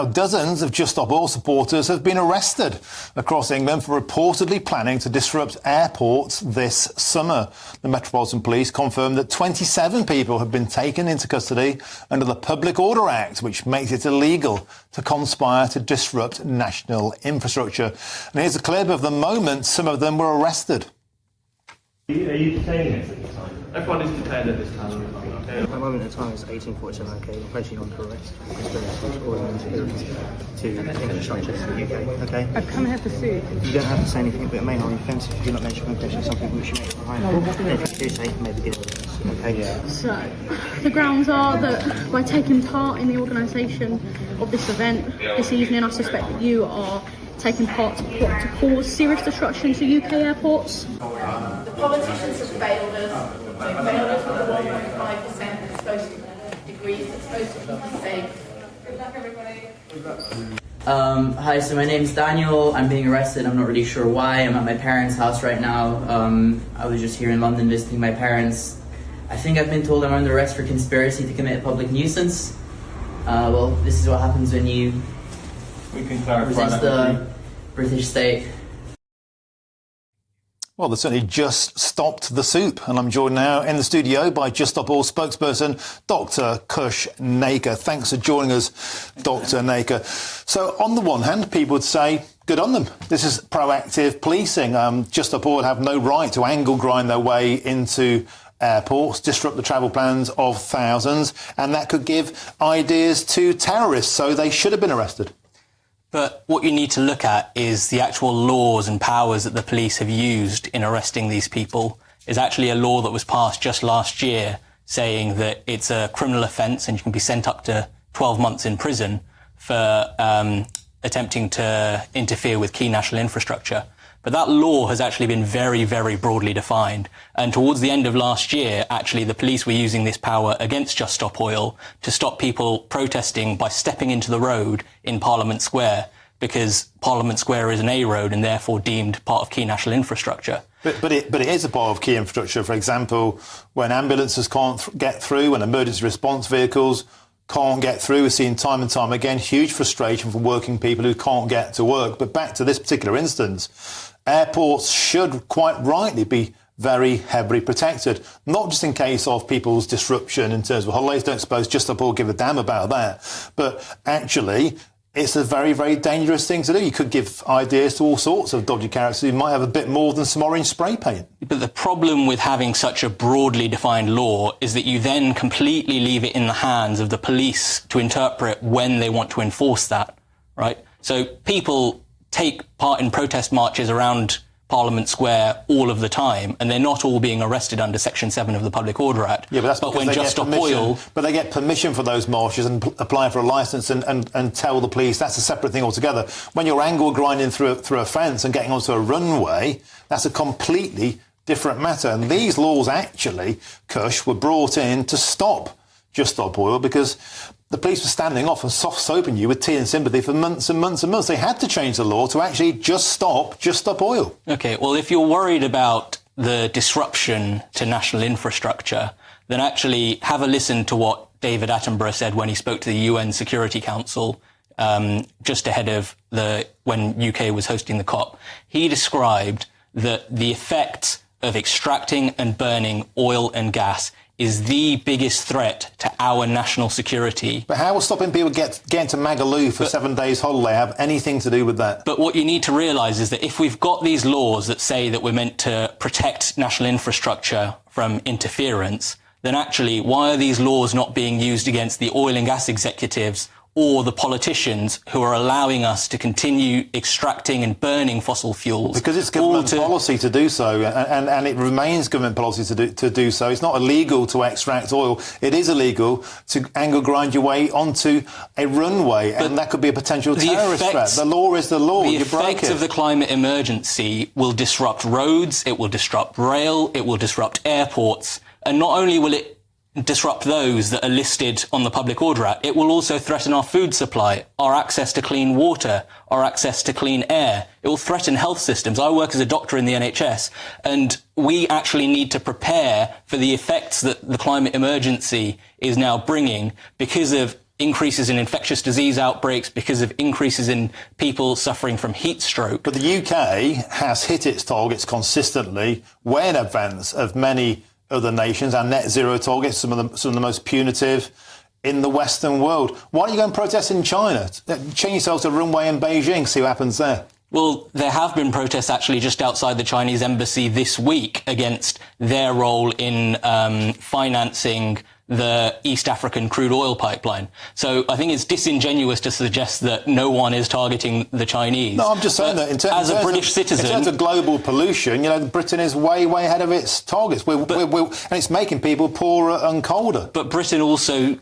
Now, dozens of Just Stop Oil supporters have been arrested across England for reportedly planning to disrupt airports this summer. The Metropolitan Police confirmed that 27 people have been taken into custody under the Public Order Act, which makes it illegal to conspire to disrupt national infrastructure. And here's a clip of the moment some of them were arrested. Are you detained at this time? Everyone is detained at this time. At the moment in time is 1847 OK. I'm placing on for arrest for conspiracy or interference to infrastructure in the UK. OK? I've come here for food. You don't have to say anything, but it may not be offensive if you're not mentioning question something which you make behind. If you do say, maybe get it. OK? Yeah. So, the grounds are that by taking part in the organisation of this event this evening, I suspect that you are taking part to cause serious disruption to UK airports. The politicians have failed us. They've failed us with the 1.5% that's supposed to degrees that's supposed to keep us safe. Good luck, everybody. Hi, so my name's Daniel. I'm being arrested. I'm not really sure why. I'm at my parents' house right now. I was just here in London visiting my parents. I think I've been told I'm under arrest for conspiracy to commit a public nuisance. Well, this is what happens when you resist the British state. Well, they certainly just stopped the soup, and I'm joined now in the studio by Just Stop Oil spokesperson Dr. Kush Naker. Thanks for joining us, Dr. Naker. So, on the one hand, people would say, good on them. This is proactive policing. Just Stop Oil have no right to angle grind their way into airports, disrupt the travel plans of thousands, and that could give ideas to terrorists, so they should have been arrested. But what you need to look at is the actual laws and powers that the police have used in arresting these people. Is actually a law that was passed just last year saying that it's a criminal offence and you can be sent up to 12 months in prison for attempting to interfere with key national infrastructure. But that law has actually been very, very broadly defined. And towards the end of last year, actually, the police were using this power against Just Stop Oil to stop people protesting by stepping into the road in Parliament Square, because Parliament Square is an A road and therefore deemed part of key national infrastructure. But it is a part of key infrastructure. For example, when ambulances can't get through, when emergency response vehicles can't get through, we've seen time and time again huge frustration for working people who can't get to work. But back to this particular instance, airports should quite rightly be very heavily protected, not just in case of people's disruption in terms of holidays. Don't suppose Just Stop Oil give a damn about that. But actually, it's a very, very dangerous thing to do. You could give ideas to all sorts of dodgy characters who might have a bit more than some orange spray paint. But the problem with having such a broadly defined law is that you then completely leave it in the hands of the police to interpret when they want to enforce that, right? So people take part in protest marches around Parliament Square all of the time, and they're not all being arrested under Section 7 of the Public Order Act. Yeah, but that's because when they Just get Stop permission. Oil, But they get permission for those marches and apply for a licence and tell the police. That's a separate thing altogether. When you're angle grinding through a fence and getting onto a runway, that's a completely different matter. And these laws actually, Kush, were brought in to stop Just Stop Oil because the police were standing off and soft-soaping you with tea and sympathy for months and months and months. They had to change the law to actually Just Stop Oil. OK, well, if you're worried about the disruption to national infrastructure, then actually have a listen to what David Attenborough said when he spoke to the UN Security Council just ahead of when UK was hosting the COP. He described that the effect of extracting and burning oil and gas is the biggest threat to our national security. But how will stopping people getting to Magaluf for 7 days holiday have anything to do with that? But what you need to realise is that if we've got these laws that say that we're meant to protect national infrastructure from interference, then actually why are these laws not being used against the oil and gas executives or the politicians who are allowing us to continue extracting and burning fossil fuels? Because it's government policy to do so, and it remains government policy to do so. It's not illegal to extract oil. It is illegal to angle grind your way onto a runway, and that could be a potential terrorist threat. The law is the law. The effects of the climate emergency will disrupt roads, it will disrupt rail, it will disrupt airports, and not only will it disrupt those that are listed on the Public Order Act, it will also threaten our food supply, our access to clean water, our access to clean air. It will threaten health systems. I work as a doctor in the NHS, and we actually need to prepare for the effects that the climate emergency is now bringing because of increases in infectious disease outbreaks, because of increases in people suffering from heat stroke. But the UK has hit its targets consistently, way in advance of many other nations. Our net zero targets, some of the most punitive in the Western world. Why don't you go and protest in China? Change yourself to a runway in Beijing, see what happens there. Well, there have been protests actually just outside the Chinese embassy this week against their role in financing the East African crude oil pipeline. So I think it's disingenuous to suggest that no one is targeting the Chinese. No, I'm just saying that in terms of global pollution, Britain is way ahead of its targets. And it's making people poorer and colder. But Britain also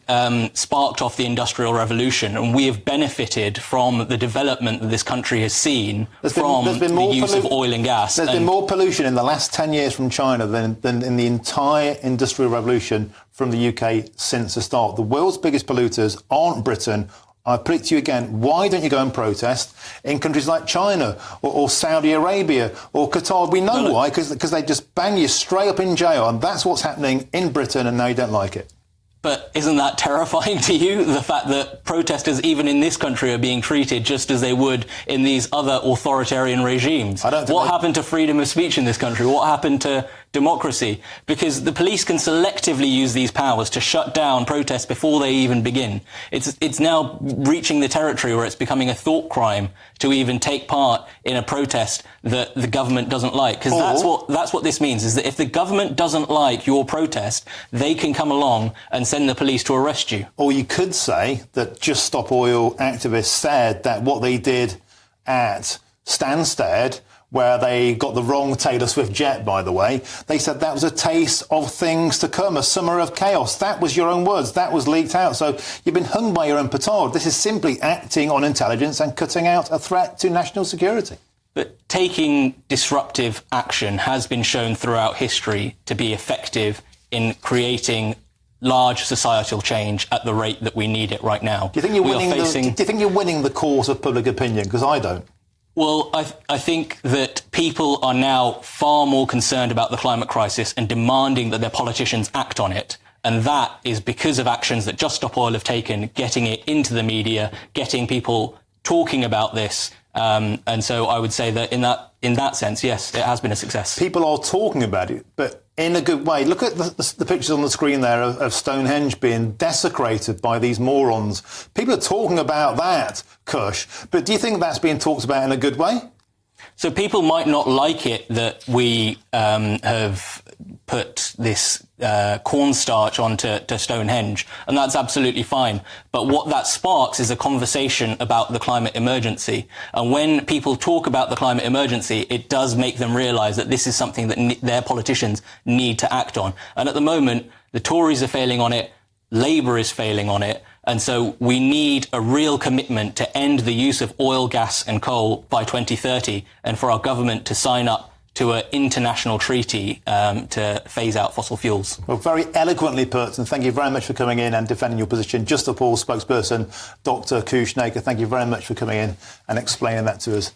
sparked off the Industrial Revolution, and we have benefited from the development that this country has seen from the use of oil and gas. There's been more pollution in the last 10 years from China than in the entire Industrial Revolution from the UK since the start. The world's biggest polluters aren't Britain. I put it to you again, why don't you go and protest in countries like China or Saudi Arabia or Qatar? We know why, because they just bang you straight up in jail, and that's what's happening in Britain, and now you don't like it. But isn't that terrifying to you, the fact that protesters, even in this country, are being treated just as they would in these other authoritarian regimes? What happened to freedom of speech in this country? What happened to democracy? Because the police can selectively use these powers to shut down protests before they even begin. It's now reaching the territory where it's becoming a thought crime to even take part in a protest that the government doesn't like. Because that's what this means, is that if the government doesn't like your protest, they can come along and send the police to arrest you. Or you could say that Just Stop Oil activists said that what they did at Stansted, where they got the wrong Taylor Swift jet, by the way, they said that was a taste of things to come, a summer of chaos. That was your own words. That was leaked out. So you've been hung by your own petard. This is simply acting on intelligence and cutting out a threat to national security. But taking disruptive action has been shown throughout history to be effective in creating large societal change at the rate that we need it right now. Do you think you're winning the cause of public opinion? Because I don't. Well, I think that people are now far more concerned about the climate crisis and demanding that their politicians act on it. And that is because of actions that Just Stop Oil have taken, getting it into the media, getting people talking about this. And so I would say that in that sense, yes, it has been a success. People are talking about it, but in a good way. Look at the pictures on the screen there of Stonehenge being desecrated by these morons. People are talking about that, Kush, but do you think that's being talked about in a good way? So people might not like it that we have put this cornstarch onto Stonehenge, and that's absolutely fine. But what that sparks is a conversation about the climate emergency. And when people talk about the climate emergency, it does make them realise that this is something that their politicians need to act on. And at the moment, the Tories are failing on it, Labour is failing on it. And so we need a real commitment to end the use of oil, gas and coal by 2030, and for our government to sign up to an international treaty to phase out fossil fuels. Well, very eloquently put, and thank you very much for coming in and defending your position. Just Stop Oil spokesperson, Dr. Kush Naker, thank you very much for coming in and explaining that to us.